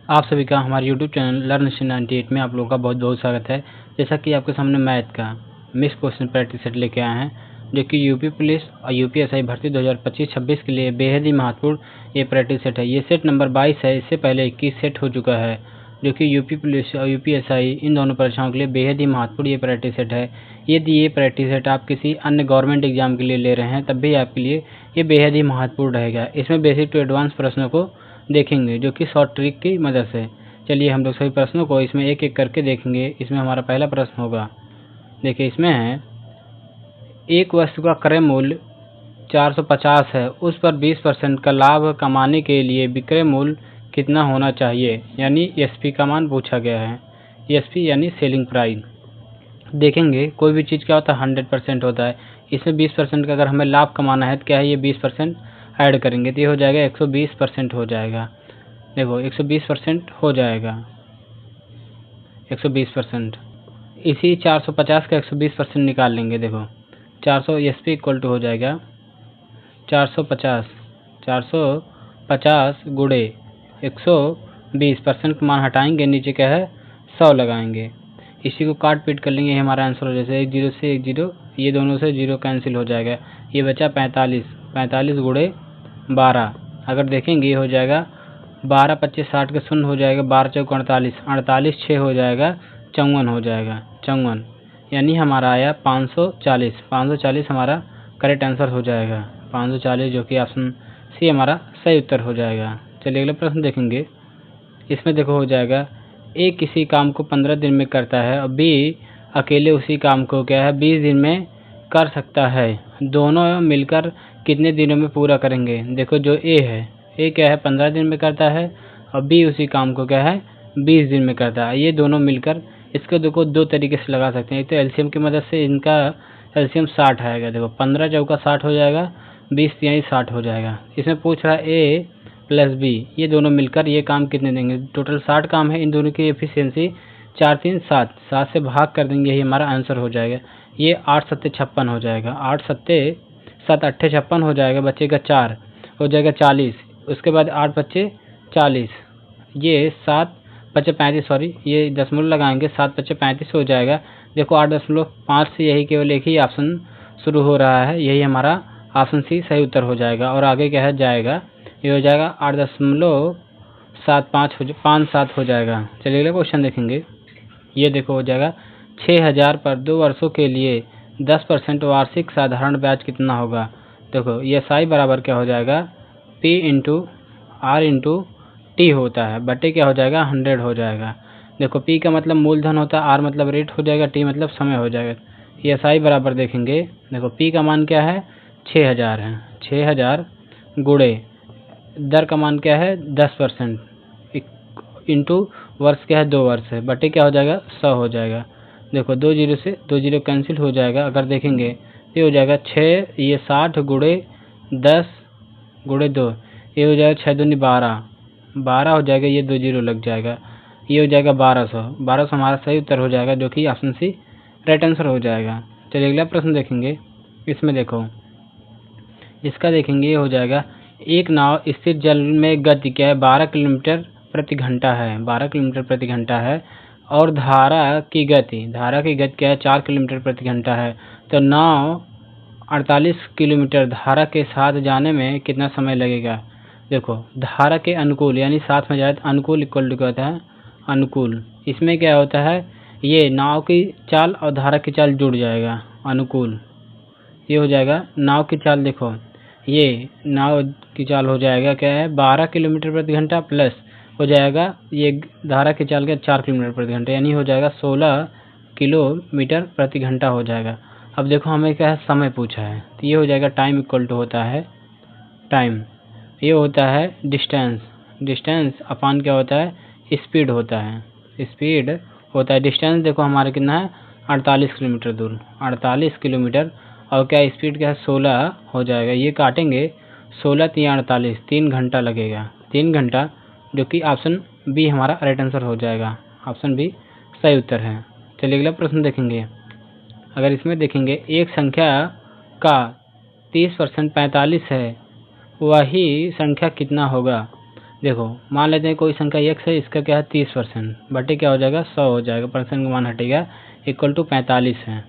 आप सभी का हमारे YouTube चैनल लर्न 98 में आप लोगों का बहुत बहुत स्वागत है। जैसा कि आपके सामने मैथ का मिक्स क्वेश्चन प्रैक्टिस सेट लेके आए हैं, जो कि यूपी पुलिस और यूपीएसआई भर्ती 2025-26 के लिए बेहद ही महत्वपूर्ण ये प्रैक्टिस सेट है। ये सेट नंबर 22 है। इससे पहले 21 सेट हो चुका है, जो कि यूपी पुलिस और यूपीएसआई इन दोनों परीक्षाओं के लिए बेहद ही महत्वपूर्ण ये प्रैक्टिस सेट है। यदि ये प्रैक्टिस सेट आप किसी अन्य गवर्नमेंट एग्जाम के लिए ले रहे हैं, तब भी आपके लिए ये बेहद ही महत्वपूर्ण रहेगा। इसमें बेसिक टू एडवांस प्रश्नों को देखेंगे, जो कि शॉर्ट ट्रिक की मदद से। चलिए हम लोग सभी प्रश्नों को इसमें एक एक करके देखेंगे। इसमें हमारा पहला प्रश्न होगा, देखिए इसमें है, एक वस्तु का क्रय मूल्य 450 है, उस पर 20% का लाभ कमाने के लिए विक्रय मूल्य कितना होना चाहिए, यानी एसपी का मान पूछा गया है। एसपी यानी सेलिंग प्राइस। देखेंगे कोई भी चीज़ क्या होता है, 100% होता है। इसमें 20% का अगर हमें लाभ कमाना है तो क्या है, ये 20% ऐड करेंगे तो ये हो जाएगा 120% हो जाएगा। देखो 120% हो जाएगा, 120%। इसी 450 का 120% निकाल लेंगे। देखो 400 एस पी इक्वल टू हो जाएगा 450 गुड़े 120%। का मान हटाएंगे, नीचे क्या है 100 लगाएंगे। इसी को काट पीट कर लेंगे, ये हमारा आंसर हो जैसे 1 0 से 1 0, ये दोनों से 0 कैंसिल हो जाएगा। ये बचा 45 गुड़े 12। अगर देखेंगे ये हो जाएगा 12 25 60 के 0 हो जाएगा, 12 चौक 48, 48 6 हो जाएगा, 54 हो जाएगा, 54। यानी हमारा आया 540 हमारा करेक्ट आंसर हो जाएगा, 540, जो कि ऑप्शन सी हमारा सही उत्तर हो जाएगा। चलिए अगला प्रश्न देखेंगे। इसमें देखो हो जाएगा, ए किसी काम को 15 दिन में करता है और बी अकेले उसी काम को क्या है 20 दिन में कर सकता है, दोनों मिलकर कितने दिनों में पूरा करेंगे। देखो जो ए है, ए क्या है 15 दिन में करता है और बी उसी काम को क्या है 20 दिन में करता है। ये दोनों मिलकर, इसको देखो दो तरीके से लगा सकते हैं। एक तो एलसीएम की मदद से, इनका एलसीएम 60 आएगा। देखो 15 चौका 60 हो जाएगा, 20 तिहाई 60 हो जाएगा। इसमें पूछ रहा है ए प्लस बी, ये दोनों मिलकर ये काम कितने देंगे। टोटल 60 काम है, इन दोनों की एफिशिएंसी 4 3 7, 7 से भाग कर देंगे, यही हमारा आंसर हो जाएगा। ये 8 7 56 हो जाएगा, 8 7 7 8 56 हो जाएगा, बचेगा 4 हो जाएगा 40। उसके बाद 8 बच्चे 40, ये 7 बच्चे 35, सॉरी ये दशमलव लगाएंगे, 7 बच्चे 35 हो जाएगा। देखो 8.5 से यही केवल एक ही ऑप्शन शुरू हो रहा है, यही हमारा ऑप्शन सी सही उत्तर हो जाएगा। और आगे क्या है जाएगा, ये हो जाएगा 8.75 हो जाएगा। चलिए अगला क्वेश्चन देखेंगे। ये देखो हो जाएगा 6000 पर 2 वर्षों के लिए 10% वार्षिक साधारण ब्याज कितना होगा। देखो ये साई बराबर क्या हो जाएगा, P into R into T होता है, बटे क्या हो जाएगा 100 हो जाएगा। देखो P का मतलब मूलधन होता है, R मतलब रेट हो जाएगा, T मतलब समय हो जाएगा। ये साई बराबर देखेंगे, देखो P का मान क्या है 6000 है, 6000 गुड़े दर का मान क्या है 10%, इंटू वर्ष क्या है 2 वर्ष है, बटे क्या हो जाएगा 100 हो जाएगा। देखो 2 0 से 2 0 कैंसिल हो जाएगा। अगर देखेंगे ये हो जाएगा 6, ये 60 गुड़े 10 गुड़े 2, ये हो जाएगा 6 दूनी 12 हो जाएगा, ये 2 0 लग जाएगा, ये हो जाएगा 1200 हमारा सही उत्तर हो जाएगा, जो कि ऑप्शन सी राइट आंसर हो जाएगा। चलिए अगला प्रश्न देखेंगे। इसमें देखो इसका देखेंगे, ये हो जाएगा, एक नाव स्थिर जल में गति क्या है 12 किलोमीटर प्रति घंटा है, 12 किलोमीटर प्रति घंटा है, और धारा की गति क्या है 4 किलोमीटर प्रति घंटा है। तो नाव 48 किलोमीटर धारा के साथ जाने में कितना समय लगेगा। देखो धारा के अनुकूल यानी साथ में जाए तो अनुकूल इक्वल टू क्या होता है अनुकूल। इसमें क्या होता है, ये नाव की चाल और धारा की चाल जुड़ जाएगा, अनुकूल। ये हो जाएगा नाव की चाल, देखो ये नाव की चाल हो जाएगा क्या है 12 किलोमीटर प्रति घंटा, प्लस हो जाएगा ये धारा की चाल का 4 किलोमीटर प्रति घंटा, यानी हो जाएगा 16 किलोमीटर प्रति घंटा हो जाएगा। अब देखो हमें क्या है समय पूछा है, तो ये हो जाएगा टाइम इक्वल टू होता है टाइम, ये होता है डिस्टेंस अपान क्या होता है स्पीड होता है, स्पीड होता है। डिस्टेंस देखो हमारा कितना है 48 किलोमीटर दूर, 48 किलोमीटर, और क्या स्पीड क्या है 16 हो जाएगा। ये काटेंगे 16 3 48, 3 घंटा लगेगा, 3 घंटा, जो कि ऑप्शन बी हमारा राइट आंसर हो जाएगा, ऑप्शन बी सही उत्तर है। चलिए अगला प्रश्न देखेंगे। अगर इसमें देखेंगे एक संख्या का 30% 45 है, वही संख्या कितना होगा। देखो मान लेते हैं कोई संख्या x है, इसका क्या है 30%, बटे क्या हो जाएगा 100 हो जाएगा, परसेंट का मान हटेगा, इक्वल टू 45 है।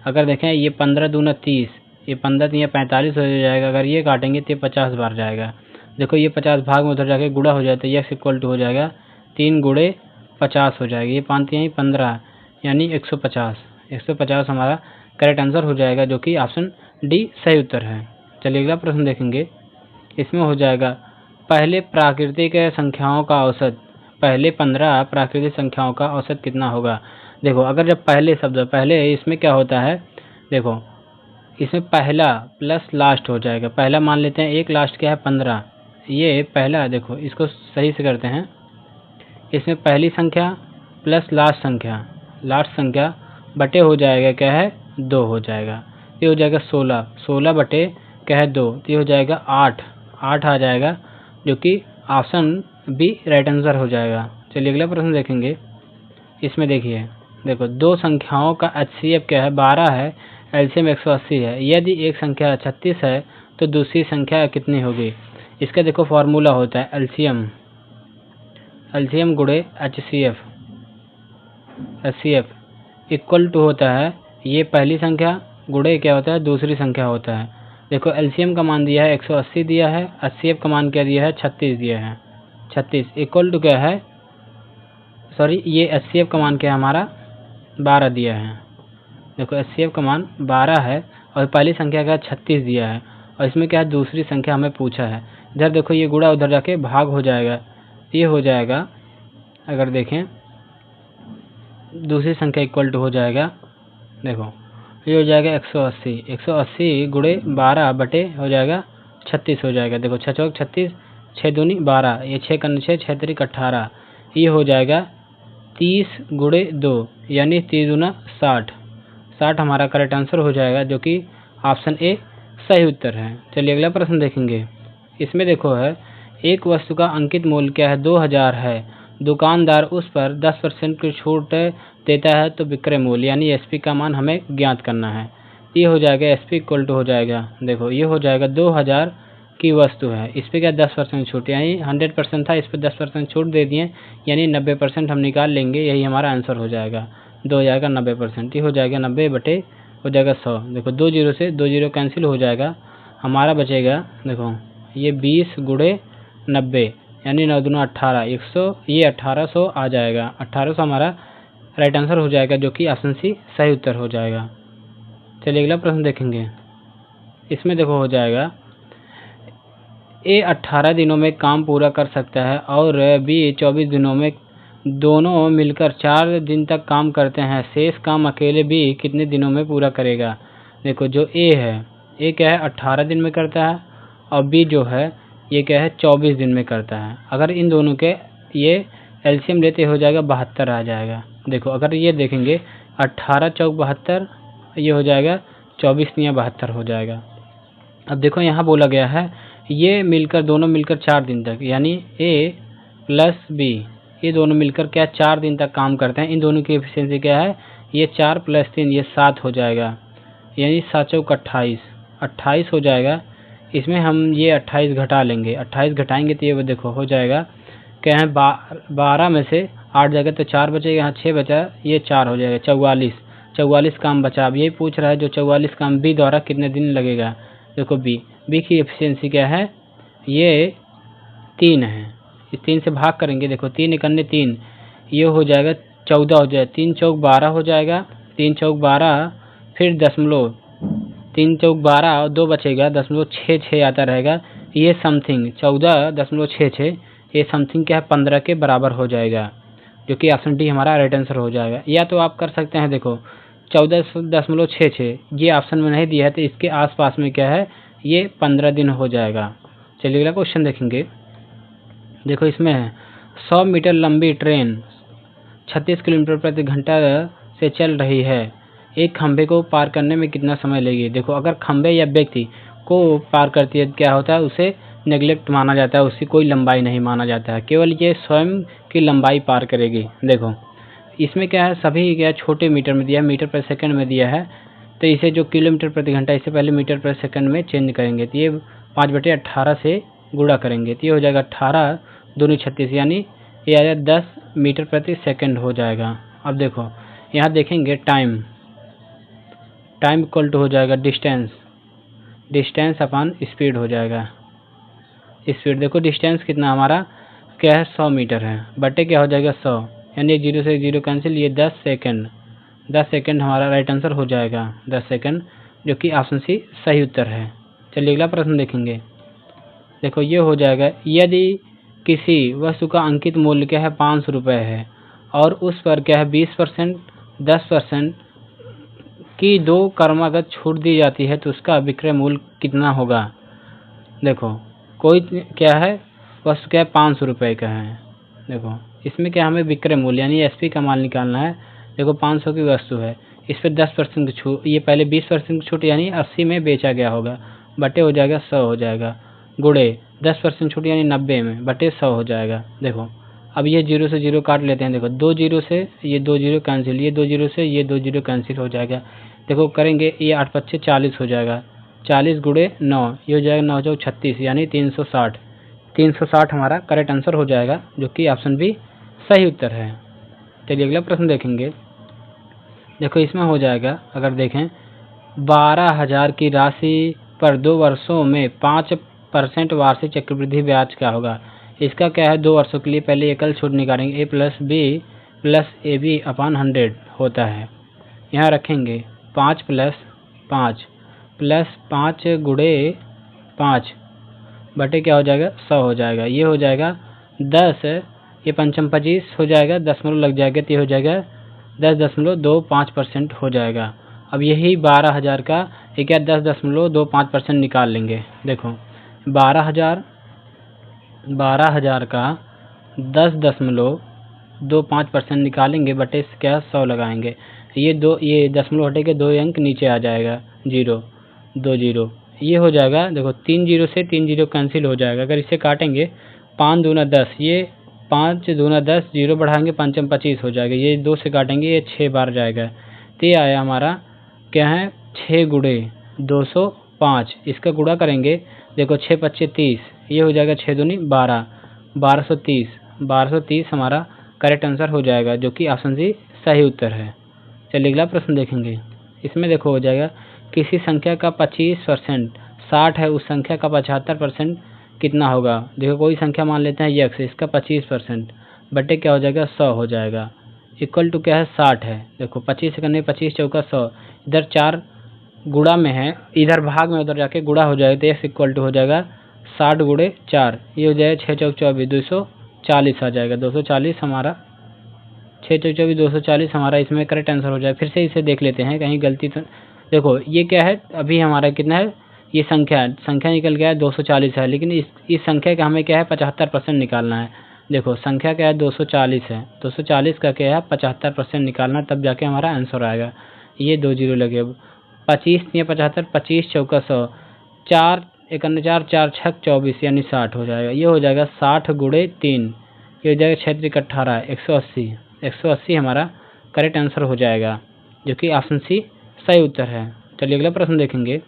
अगर देखें ये 15 दूना 30, ये 15 तीन 45 हो जाएगा। अगर ये काटेंगे तो ये 50 बार जाएगा। देखो ये 50 भाग में उधर जाके गुणा हो जाता है, ये इक्वल टू हो जाएगा 3 गुणे 50 हो जाएगा। ये 5 यहीं 15 यानी 150। 150 हमारा करेक्ट आंसर हो जाएगा, जो कि ऑप्शन डी सही उत्तर है। चलिए अगला प्रश्न देखेंगे। इसमें हो जाएगा पहले प्राकृतिक संख्याओं का औसत, पहले 15 प्राकृतिक संख्याओं का औसत कितना होगा। देखो अगर जब पहले शब्द पहले, इसमें क्या होता है, देखो इसमें पहला प्लस लास्ट हो जाएगा। पहला मान लेते हैं एक, लास्ट क्या है 15, ये पहला। देखो इसको सही से करते हैं, इसमें पहली संख्या प्लस लास्ट संख्या बटे हो जाएगा क्या है 2 हो जाएगा। ये हो जाएगा 16 बटे क्या है 2, तो ये हो जाएगा 8 आ जाएगा, जो कि ऑप्शन बी राइट आंसर हो जाएगा। चलिए अगला प्रश्न देखेंगे। इसमें देखिए, देखो दो संख्याओं का HCF क्या है 12 है, एलसीएम 180 है। यदि एक संख्या 36 है तो दूसरी संख्या कितनी होगी। इसका देखो फॉर्मूला होता है एलसीएम गुणे HCF इक्वल टू होता है ये पहली संख्या गुणे क्या होता है दूसरी संख्या होता है। देखो एलसीएम का मान दिया है 180 दिया है, HCF का मान क्या दिया है 36 दिया है। 36 इक्वल टू क्या है, सॉरी ये HCF का मान क्या है हमारा 12 दिया है। देखो HCF का मान 12 है और पहली संख्या का 36 दिया है, और इसमें क्या है दूसरी संख्या हमें पूछा है। इधर देखो ये गुणा उधर जाके भाग हो जाएगा, ये हो जाएगा। अगर देखें दूसरी संख्या इक्वल टू हो जाएगा, देखो ये हो जाएगा 180 गुणे 12 बटे हो जाएगा 36 हो जाएगा। देखो 6 चौक 36, 6 दूनी 12, ये 6 कन्न 6, 6 त्रिक 18, ये हो जाएगा 30 गुणे 2 यानी 30 दूना 60 हमारा करेक्ट आंसर हो जाएगा, जो कि ऑप्शन ए सही उत्तर है। चलिए अगला प्रश्न देखेंगे। इसमें देखो है एक वस्तु का अंकित मूल्य क्या है 2000 है, दुकानदार उस पर 10% की छूट देता है तो विक्रय मूल्य यानी एसपी का मान हमें ज्ञात करना है। ये हो जाएगा एसपी इक्वल टू हो जाएगा, देखो ये हो जाएगा 2000 की वस्तु है, इस पर क्या 10% छूट, यानी 100% था, इस पर 10% छूट दे दिए यानी 90% हम निकाल लेंगे, यही हमारा आंसर हो जाएगा 2000 का 90%। ये हो जाएगा 90 बटे हो जाएगा 100। देखो 2 जीरो से 2 जीरो कैंसिल हो जाएगा, हमारा बचेगा देखो ये 20 गुणे 90 यानी 9 दूना 18, 100, ये 1800 आ जाएगा। 1800 हमारा राइट आंसर हो जाएगा, जो कि ऑप्शन सी सही उत्तर हो जाएगा। चलिए अगला प्रश्न देखेंगे। इसमें देखो हो जाएगा ए 18 दिनों में काम पूरा कर सकता है और बी 24 दिनों में, दोनों मिलकर 4 दिन तक काम करते हैं, शेष काम अकेले बी कितने दिनों में पूरा करेगा। देखो जो ए है, ए क्या है 18 दिन में करता है और बी जो है ये क्या है 24 दिन में करता है। अगर इन दोनों के ये एलसीएम लेते हो जाएगा 72 आ जाएगा। देखो अगर ये देखेंगे 18 चौक 72, ये हो जाएगा 24 तियाँ 72 हो जाएगा। अब देखो यहाँ बोला गया है ये मिलकर दोनों मिलकर 4 दिन तक, यानी ए प्लस बी ये दोनों मिलकर क्या 4 दिन तक काम करते हैं। इन दोनों की एफिशिएंसी क्या है, ये 4 प्लस 3 ये 7 हो जाएगा, यानी 7 चौक 28 हो जाएगा। इसमें हम ये 28 घटा लेंगे, 28 घटाएंगे तो ये देखो हो जाएगा क्या है 12 में से 8 जाएगा तो 4 बचेगा, यहाँ 6 बचा, ये 4 हो जाएगा 44 काम बचा। अब यही पूछ रहा है जो 44 काम बी द्वारा कितने दिन लगेगा। देखो बी की एफिशिएंसी क्या है, ये 3 है, इस 3 से भाग करेंगे, देखो 3 इकन्ने 3, ये हो जाएगा 14 हो जाएगा, 3 चौक 12 हो जाएगा, 3 चौक 12 फिर दशमलव 3 चौक 12 और 2 बचेगा, 0.66 आता रहेगा, ये समथिंग 14.66, ये समथिंग क्या है 15 के बराबर हो जाएगा, जो कि ऑप्शन डी हमारा राइट आंसर हो जाएगा। या तो आप कर सकते हैं देखो 14.66 ये ऑप्शन में नहीं दिया है तो इसके आसपास में क्या है ये 15 दिन हो जाएगा। चलिए अगला क्वेश्चन देखेंगे। देखो इसमें है 100 मीटर लंबी ट्रेन 36 किलोमीटर प्रति घंटा से चल रही है, एक खंभे को पार करने में कितना समय लेगी। देखो अगर खंभे या व्यक्ति को पार करती है क्या होता है उसे नेग्लेक्ट माना जाता है, उसकी कोई लंबाई नहीं माना जाता है, केवल ये स्वयं की लंबाई पार करेगी। देखो इसमें क्या है सभी क्या छोटे मीटर में दिया है, मीटर पर सेकंड में दिया है, तो इसे जो किलोमीटर प्रति घंटा इससे पहले मीटर पर सेकंड में चेंज करेंगे तो ये 5/18 से गुणा करेंगे तो ये हो जाएगा 18 दूनी 36 यानी ये आ जाएगा 10 मीटर प्रति सेकंड हो जाएगा। अब देखो यहाँ देखेंगे टाइम इक्वल टू हो जाएगा डिस्टेंस अपन स्पीड हो जाएगा। स्पीड देखो डिस्टेंस कितना हमारा क्या है 100 मीटर है, बटे क्या हो जाएगा 100 यानी 0 से 0 कैंसिल, ये 10 सेकंड हमारा राइट आंसर हो जाएगा 10 सेकंड, जो कि ऑप्शन सी सही उत्तर है। चलिए अगला प्रश्न देखेंगे। देखो ये हो जाएगा, यदि किसी वस्तु का अंकित मूल्य क्या है 500 रुपये है और उस पर क्या है 20% 10% की 2 क्रमागत छूट दी जाती है तो उसका विक्रय मूल्य कितना होगा। देखो कोई क्या है वस्तु क्या है 500 रुपये का है। देखो इसमें क्या हमें विक्रय मूल्य यानी एसपी का माल निकालना है। देखो 500 की वस्तु है, इस पर 10% की छूट, ये पहले 20% की छूट यानी 80 में बेचा गया होगा, बटे हो जाएगा 100 हो जाएगा, गुड़े 10% छूट यानी 90 में, बटे 100 हो जाएगा। देखो अब ये 0 से 0 काट लेते हैं। देखो 2 0 से ये 2 0 कैंसिल, ये 2 0 से ये 2 0 कैंसिल हो जाएगा। देखो करेंगे ये 8 5 40 हो जाएगा, 40 गुड़े 9 ये हो जाएगा 9 चौक 36 यानी 360 हमारा करेक्ट आंसर हो जाएगा, जो कि ऑप्शन बी सही उत्तर है। चलिए अगला प्रश्न देखेंगे। देखो इसमें हो जाएगा, अगर देखें 12,000 की राशि पर 2 वर्षों में 5% वार्षिक चक्रवृद्धि ब्याज क्या होगा। इसका क्या है 2 वर्षों के लिए पहले एकल छूट निकालेंगे, a+b+ab/100 होता है। यहाँ रखेंगे 5 + 5 गुड़े 5 बटे क्या हो जाएगा 100 हो जाएगा। ये हो जाएगा 10, ये पंचम 25 हो जाएगा, दशमलव लग जाएगा तो ये हो जाएगा 10.25% हो जाएगा। अब यही 12,000 का ये क्या 10.25% निकाल लेंगे। देखो 12,000 का 10.25% निकालेंगे, बटे क्या 100 लगाएंगे, ये दशमलव हटेगा, 2 अंक नीचे आ जाएगा, 0 2 0 ये हो जाएगा। देखो 3 0 से 3 0 कैंसिल हो जाएगा। अगर इसे काटेंगे 5 दूना 10, ये 5 दूना 10, 0 बढ़ाएंगे पंचम 25 हो जाएगा, ये 2 से काटेंगे ये 6 बार जाएगा, तो ये आया हमारा क्या है 6 गुड़े 205। इसका गुणा करेंगे, देखो 6 25 30, ये हो जाएगा 6 दूनी 12, 1230 हमारा करेक्ट आंसर हो जाएगा, जो कि ऑप्शन सी सही उत्तर है। चलिए अगला प्रश्न देखेंगे। इसमें देखो हो जाएगा, किसी संख्या का 25% 60 है, उस संख्या का 75% कितना होगा। देखो कोई संख्या मान लेते हैं x, इसका 25% बटे क्या हो जाएगा 100 हो जाएगा, इक्वल टू क्या है 60 है। देखो 25 से करने 25 चौका 100, इधर 4 गुणा में है, इधर भाग में, उधर जाके गुणा हो जाएगा, तो x इक्वल टू हो जाएगा 60 गुणे 4, ये हो जाएगा 6 चौक 24 240 आ जाएगा, 240 हमारा 6 चौक 24 240 हमारा इसमें करेक्ट आंसर हो जाएगा। फिर से इसे देख लेते हैं कहीं गलती तो। देखो ये क्या है, अभी हमारा कितना है, ये संख्या निकल गया है 240 है, लेकिन इस संख्या का हमें क्या है 75% निकालना है। देखो संख्या क्या है 240 है, 240 का क्या है 75% निकालना, तब जाके हमारा आंसर आएगा। ये 2 0 लगे, 25 या 75, 25 चौका 100, 4 51 4 4 6 24 यानी 60 हो जाएगा। ये हो जाएगा 60 गुणे 3, ये हो जाएगा 6 3 18 180 हमारा करेक्ट आंसर हो जाएगा, जो कि ऑप्शन सी सही उत्तर है। चलिए अगला प्रश्न देखेंगे।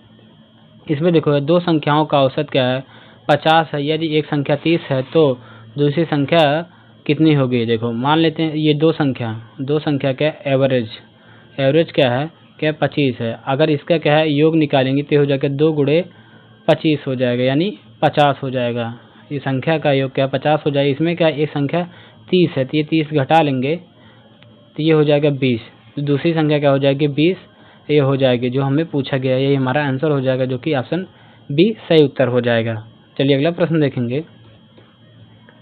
इसमें देखो 2 संख्याओं का औसत क्या है 50 है, यदि एक संख्या 30 है तो दूसरी संख्या कितनी होगी। देखो मान लेते हैं ये 2 संख्या क्या एवरेज क्या है 25 है। अगर इसका क्या है योग निकालेंगे तो हो जाएगा 2 गुणे 25 हो जाएगा, यानी 50 हो जाएगा। ये संख्या का योग क्या 50 हो जाएगा। इसमें क्या एक संख्या 30 है, तो ये 30 घटा लेंगे तो ये हो जाएगा 20, तो दूसरी संख्या क्या हो जाएगी 20, ये हो जाएगी जो हमें पूछा गया है, यही हमारा आंसर हो जाएगा, जो कि ऑप्शन बी सही उत्तर हो जाएगा। चलिए अगला प्रश्न देखेंगे।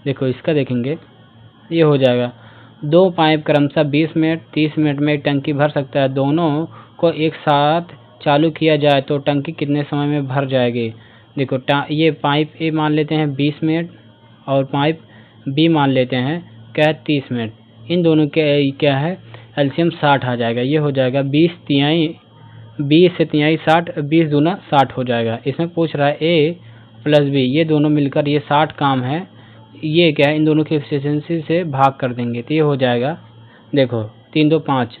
देखो इसका देखेंगे, ये हो जाएगा 2 पाइप क्रमशः 20 मिनट 30 मिनट में एक टंकी भर सकता है, दोनों को एक साथ चालू किया जाए तो टंकी कितने समय में भर जाएगी। देखो ये पाइप ए मान लेते हैं 20 मिनट और पाइप बी मान लेते हैं क्या है 30 मिनट, इन दोनों के क्या है एलसीएम 60 आ जाएगा। ये हो जाएगा 20 से तिहाई 60, 20 दूना 60 हो जाएगा। इसमें पूछ रहा है ए प्लस बी, ये दोनों मिलकर ये 60 काम है, ये क्या है इन दोनों की एफिशिएंसी से भाग कर देंगे तो ये हो जाएगा। देखो 3 2 5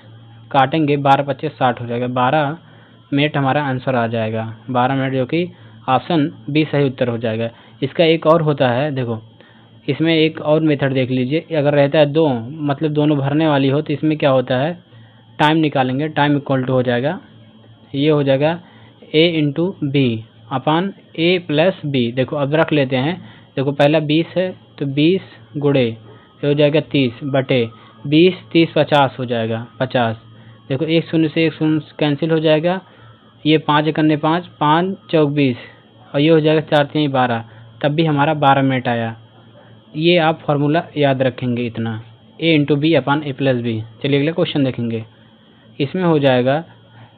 काटेंगे 12 25 60 हो जाएगा, 12 मिनट हमारा आंसर आ जाएगा, 12 मिनट, जो कि ऑप्शन बी सही उत्तर हो जाएगा। इसका एक और होता है, देखो इसमें एक और मेथड देख लीजिए, अगर रहता है 2 मतलब दोनों भरने वाली हो तो इसमें क्या होता है, टाइम निकालेंगे, टाइम इक्वल टू हो जाएगा, ये हो जाएगा a into B upon a plus B. देखो अब रख लेते हैं, देखो पहला 20 है तो 20 गुणे ये हो जाएगा 30 बटे 20, 30 50 हो जाएगा 50। देखो एक शून्य से एक शून्य कैंसिल हो जाएगा, ये 5 एकन्ने 5, 5 चौक 20 और ये हो जाएगा 4 3 12, तब भी हमारा 12 मिनट आया। ये आप फार्मूला याद रखेंगे इतना, a into B upon a plus B. चलिए अगला क्वेश्चन देखेंगे। इसमें हो जाएगा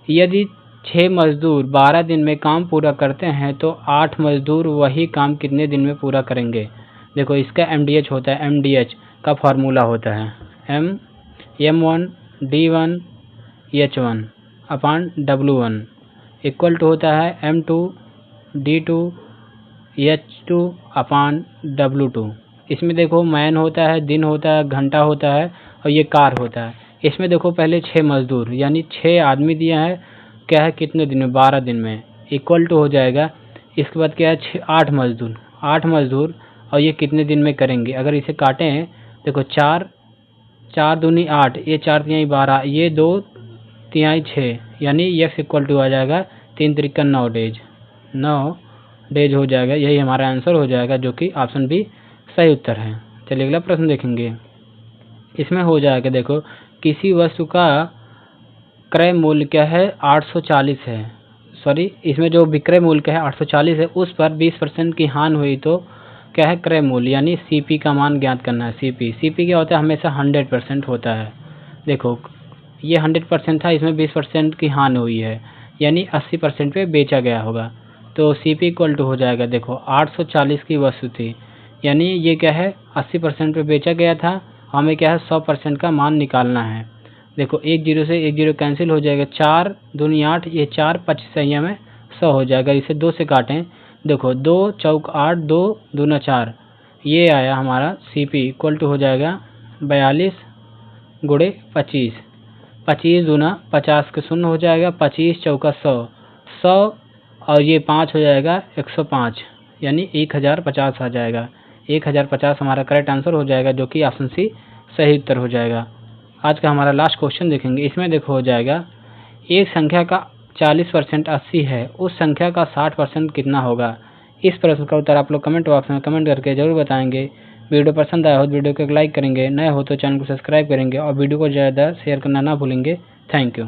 यदि 6 मजदूर 12 दिन में काम पूरा करते हैं तो 8 मजदूर वही काम कितने दिन में पूरा करेंगे। देखो इसका MDH होता है, MDH का फार्मूला होता है M1 D1 H1 upon W1 equal to होता है M2 D2 H2 अपान W2। इसमें देखो मैन होता है, दिन होता है, घंटा होता है और ये कार होता है। इसमें देखो पहले 6 मजदूर यानी 6 आदमी दिया है, क्या है कितने दिन में, 12 दिन में, इक्वल टू हो जाएगा। इसके बाद क्या है 8 मजदूर, 8 मजदूर और ये कितने दिन में करेंगे। अगर इसे काटें देखो 4 4 दूनी 8, ये 4 तिहाई 12, ये 2 तिहाई 6 यानी x इक्वल टू आ जाएगा 3 त्रिका 9 डेज, 9 डेज हो जाएगा। यही हमारा आंसर हो जाएगा जो कि ऑप्शन बी सही उत्तर है। चलिए अगला प्रश्न देखेंगे। इसमें हो जाएगा देखो किसी वस्तु का क्रय मूल्य क्या है 840 है, सॉरी इसमें जो विक्रय मूल्य क्या है 840 है, उस पर 20% की हानि हुई तो क्या है क्रय मूल्य, यानी CP का मान ज्ञात करना है। CP क्या होता है, हमेशा 100% होता है। देखो ये 100% था, इसमें 20% की हानि हुई है यानी 80% पे बेचा गया होगा, तो CP इक्वल टू हो जाएगा। देखो 840 की वस्तु थी यानी ये क्या है 80% पे बेचा गया था, हमें क्या है 100% का मान निकालना है। देखो 1 0 से 1 0 कैंसिल हो जाएगा, 4 दूनी 8, ये 4 25 सही में 100 हो जाएगा। इसे 2 से काटें, देखो 2 चौक 8, 2 दूना 4, ये आया हमारा CP इक्वल टू हो जाएगा 42 गुणे 25, 25 दूना 50 के शून्य हो जाएगा, 25 चौका 100, 100 और ये 5 हो जाएगा 105 यानी 1050 आ जाएगा। 1050 हमारा करेक्ट आंसर हो जाएगा जो कि ऑप्शन सी सही उत्तर हो जाएगा। आज का हमारा लास्ट क्वेश्चन देखेंगे। इसमें देखो हो जाएगा एक संख्या का 40% 80 है, उस संख्या का 60% कितना होगा। इस प्रश्न का उत्तर आप लोग कमेंट बॉक्स में कमेंट करके जरूर बताएंगे। वीडियो पसंद आया हो तो वीडियो को लाइक करेंगे, नए हो तो चैनल को सब्सक्राइब करेंगे और वीडियो को ज़्यादा शेयर करना ना भूलेंगे। Thank you.